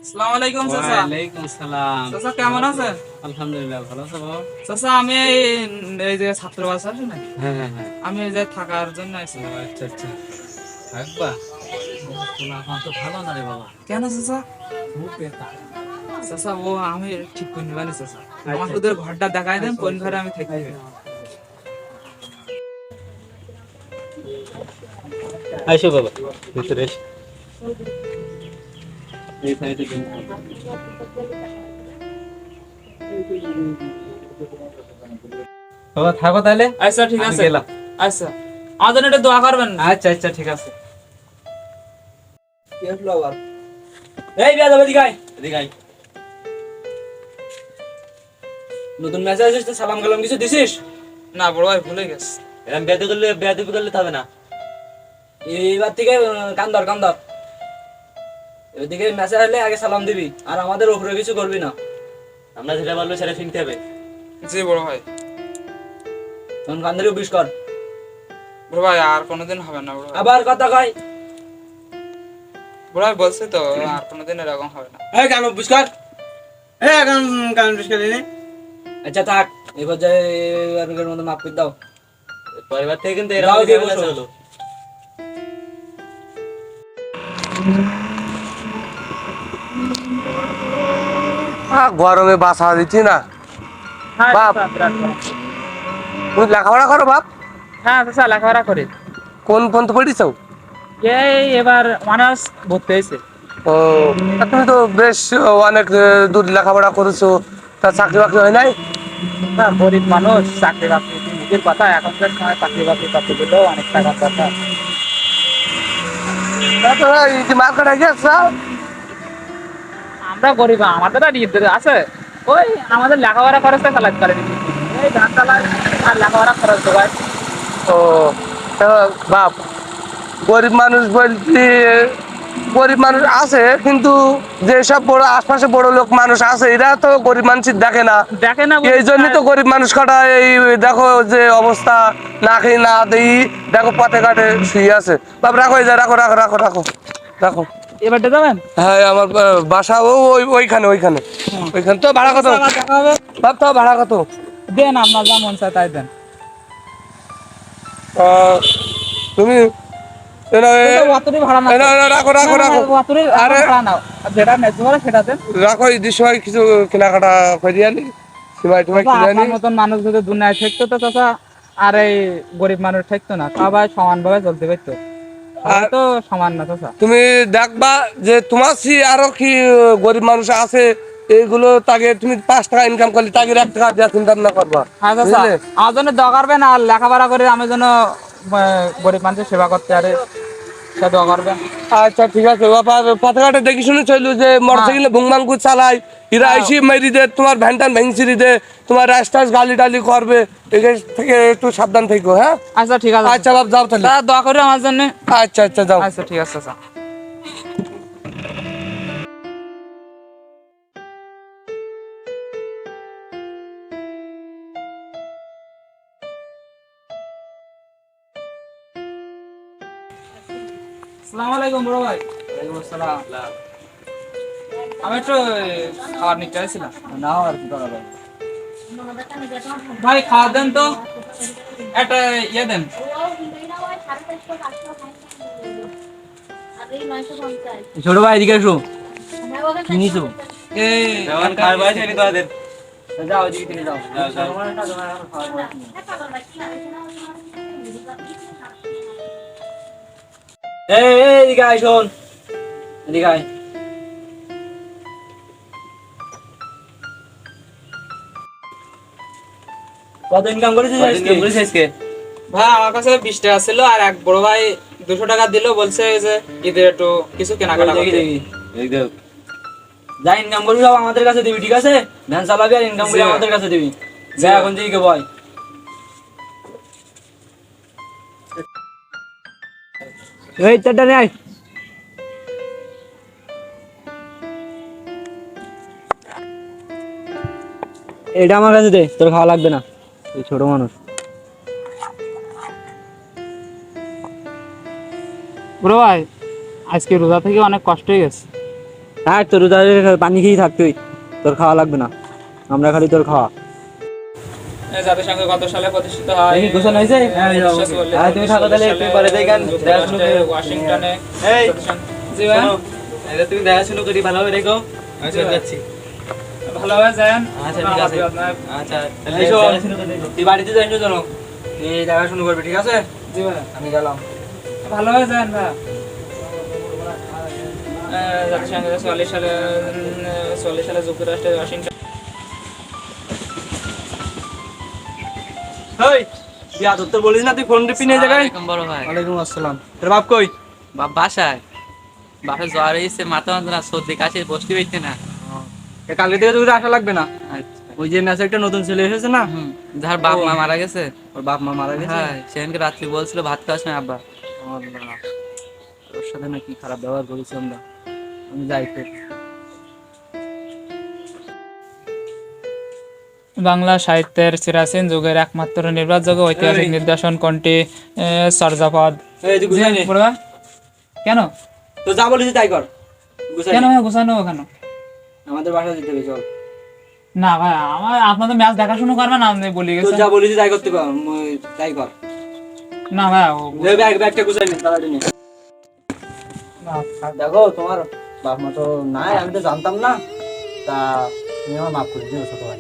আসসালামু আলাইকুম চাচা। ওয়ালাইকুম আসসালাম। চাচা কেমন আছেন? আলহামদুলিল্লাহ ভালো আছো বাবা? চাচা আমি এই যে ছাত্রাবাস আছে না, হ্যাঁ হ্যাঁ হ্যাঁ। আমি এই যে থাকার জন্য আইছি। ও আচ্ছা আচ্ছা। থাকবা? এখন তো ভালো না রে বাবা। কেন চাচা? খুব বেতা। চাচা ও আমি ঠিক করে নিবানি চাচা। আচ্ছা, আমার ওদের ঘরটা দেখাই দেন কোন ঘরে আমি থাকি। আইসো বাবা ভিতরে এসো। এই সাইডে দিন। বাবা থাকো তাহলে। আচ্ছা ঠিক আমি আছে। গেলাম। আচ্ছা আমার জন্য একটু দোয়া করবেন। আচ্ছা আচ্ছা ঠিক আছে। কি হলো আবার? এই বিয়া যাবে দিগাই। এদিকে আয়। নতুন মেসেজ এসেছে, সালাম কালাম কিছু দিছিস? না বড় ভাই ভুলে গেছে। এরকম বেয়াদবি করলে হবে না। এইবার থেকে কান্দর এদিকে মেসেজ আসলে আগে সালাম দিবি, আর আমাদের উপরে কিছু করবি না। আমরা যেটা বলবো সেটা শুনতে হবে। জি বড় ভাই। তখন কান্দারি বিশ কর। বড় ভাই আর কোনোদিন হবে না বড় ভাই। আবার কথা কয়। বড় ভাই বলছে তো আর কোনোদিন এরকম হবে না। এই কেন বিস্কার এখন কেন বিস্কার দিনে আচ্ছা থাক, এবার যাই এর মধ্যে মাফ করে দাও। পরিবার থেকে কিন্তু যাও এরকম দিয়ে ঝামেলা বসো। হলো। গরমে বাসা দিচ্ছি না বাপ। তুমি লেখাপড়া করো বাপ? হ্যাঁ চাচা লেখাপড়া করে। কোন পর্যন্ত পড়িস? এই এবার অনার্স ভর্তি হয়েছে। ও তা তুমি তো বেশ অনেক দূর লেখাপড়া করেছো, তা চাকরি বাকরি হয় নাই? না গরিব মানুষ, চাকরি বাকরি নিজের কথা, এখনকার সময় চাকরি বাকরি করতে গেলেও অনেক টাকার দরকার। তা তো এই যে মার্কেটে গেছো, আমরা গরিব, আমাদের আর ঈদ আছে, ওই আমাদের লেখাপড়া খরচটা চালাতে পারি, এই ধান চালাই আর লেখাপড়া খরচ জোগায়। ও তা বাপ, গরিব মানুষ বলতে গরিব মানুষ আছে, কিন্তু যেসব বড় আশপাশে বড় লোক মানুষ আছে এরা তো গরিব মানুষের দেখে না। দেখে না এই জন্যই তো গরিব মানুষ কটা এই দেখো যে অবস্থা, না খেয়ে না দেই দেখো পথে ঘাটে শুয়ে আছে। বাপ রাখো, এই যে রাখো রাখো রাখো রাখো রাখো। এবারটা যাবেন? হ্যাঁ আমার বাসা ওইখানে ওইখানে ওইখানে। তো ভাড়া কত দেখা হবে। বাপ? তো ভাড়া কত? দেন আপনার যা মন চায় তাই দেন। তুমি ভাড়া না, রাখো রাখো রাখো। আরে ভাড়া নাও, যেটা ন্যায্য ভাড়া সেটা দেন। রাখো, ঈদের সময় কিছু কেনাকাটা করে আনি, সিমাই টিমাই কিনে আনি। আপনার মতন মানুষ যদি দুনিয়ায় থাকতো তো চাচা, আর এই গরিব মানুষ থাকতো না, সবাই সমানভাবে চলতে পারতো। সবাই তো সমান না চাচা। তুমি দেখবা যে তোমার আরো কি গরিব মানুষ আছে, এইগুলো তাকে তুমি 5 টাকা ইনকাম করলে তাকে 1 টাকা দেওয়া চিন্তা ভাবনা করবা। হ্যাঁ চাচা, বুঝলে? আমার জন্য দোয়া করবেন, আর লেখাপড়া করে আমি যেন গরিব মানুষের সেবা করতে পারি, সে দোয়া করবেন। আচ্ছা ঠিক আছে বাবা, পথে ঘাটে দেখি শুনে চললো যে মোটরসাইকেলে ভুংমাঙ্কু চালায়, এরা এসে মেরি দে, তোমার ভ্যানটান ভেঙচিরি দে, তোমার রাস্তায় গালি টালি করবে, এদের থেকে একটু সাবধান থেকো। হ্যাঁ আচ্ছা ঠিক আছে। আচ্ছা বাপ, যাও তাহলে। দাদা দোয়া করো আমার জন্য। আচ্ছা আচ্ছা যাও। আচ্ছা ঠিক আছে চাচা। আসসালামু আলাইকুম বড় ভাই। ওয়ালাইকুম আসসালাম। আমি একটু খাবার নিতে চাইছিলাম। নাও আর কি করা যাবে। ভাই খাওয়া দেন তো, একটা ইয়ে দেন। ছোট ভাই এদিকে এসো। কি নিছো? এই খাবার বাইরে এনে দাও দেন। যাও এদিকে থেকে যাও। এই এদিকে আয়, শোন এদিকে আয়। কত ইনকাম করেছিস আজকে? ভাই আমার কাছে 20 টাকা ছিল, আর এক বড় ভাই 200 টাকা দিল, বলছে যে ঈদের একটু কিছু কেনাকাটা করতে। এই দাও। যা ইনকাম করবি সব আমাদের কাছে দিবি, ঠিক আছে? ভ্যান চালাবি আর ইনকাম করে আমাদের কাছে দিবি। যা এখন দিকে বয়। এই চারটা নে আয়। এটা আমার কাছে দে, তোর খাওয়া লাগবে না, তুই ছোট মানুষ। বড় ভাই আজকে রোজা থেকে অনেক কষ্ট হয়ে গেছে। হ্যাঁ তোর পানি খেয়েই থাক তুই, তোর খাওয়া লাগবে না, আমরা খালি তোর খাওয়া। জাতিসংঘ কত সালে প্রতিষ্ঠিত হয়? দেখি গোসল হয়েছে? হ্যাঁ, যাও। 1940 হ্যাঁ, তুমি থাকো তাহলে, একটু পরে দেখেন, দেখাশোনা যুক্তরাষ্ট্রে করো। ওয়াশিংটনে এই, জাতিসংঘ- জি ভাই, শোনো, এটা তুমি দেখাশোনা করি ভালোভাবে রেখো, আমি চলে যাচ্ছি। ভালোভাবে যান। আচ্ছা, ঠিক আছে। আপনার- আচ্ছা, তাহলে দেখাশোনা করে রেখো। তুই বাড়িতে যাই না জানো, তুই দেখাশোনা করবি, ঠিক আছে? জি ভাই, আমি গেলাম। ভালোভাবে যান ভাই। জাতিসংঘ 40 সালে 40 সালে যুক্তরাষ্ট্রের ওয়াশিংটন। হেই, বিয়া তোর বলিস না তুই ফোন টিপি নিয়ে জায়গায়। ওয়ালাইকুম বড় ভাই। ওয়ালাইকুম আসসালাম। তোর বাপ কই? বাসায় বাসায় জ্বর হয়েছে, মাথা যন্ত্রণা, সর্দি কাশি, বসতে পারছি না। কালকে থেকে তোর আসা লাগবে না। আচ্ছা। ওই যে ম্যাচে একটা নতুন ছেলে এসেছে না, হুম, যার বাপ মা মারা গেছে। ওর বাপ মা মারা গেছে। হ্যাঁ, সেদিনকে রাত্রি বলছিল ভাত খাওয়াস না আব্বা। আল্লাহ, ওর সাথে না কি খারাপ ব্যবহার করেছি আমরা। আমি যাই তো। বাংলা সাহিত্যের চিরাচীন যুগের একমাত্র নির্ভরযোগ্য ঐতিহাসিক নিদর্শন কোনটি? চর্যাপদ। এই তুই গুছাই নে। বড় ভাই, কেন তো যা বলেছি তাই কর। গুছাই কেন নে। ভাই গোছানো কেন? আমাদের বাসা যেতে হবে, চল। না ভাই, আমার আপনাদের ম্যাচ দেখাশুনো করবেন, আপনি বলি তো গেছেন। যা বলেছি তাই করতে কর, তাই কর। না ভাই, ওই ব্যাগটা গুছাই নে, তাড়াতাড়ি নে। দেখো তোমার বাপ মা তো নাই, আমি তো জানতাম না, তা তুমি আমার মাফ করে দিও ছোট ভাই।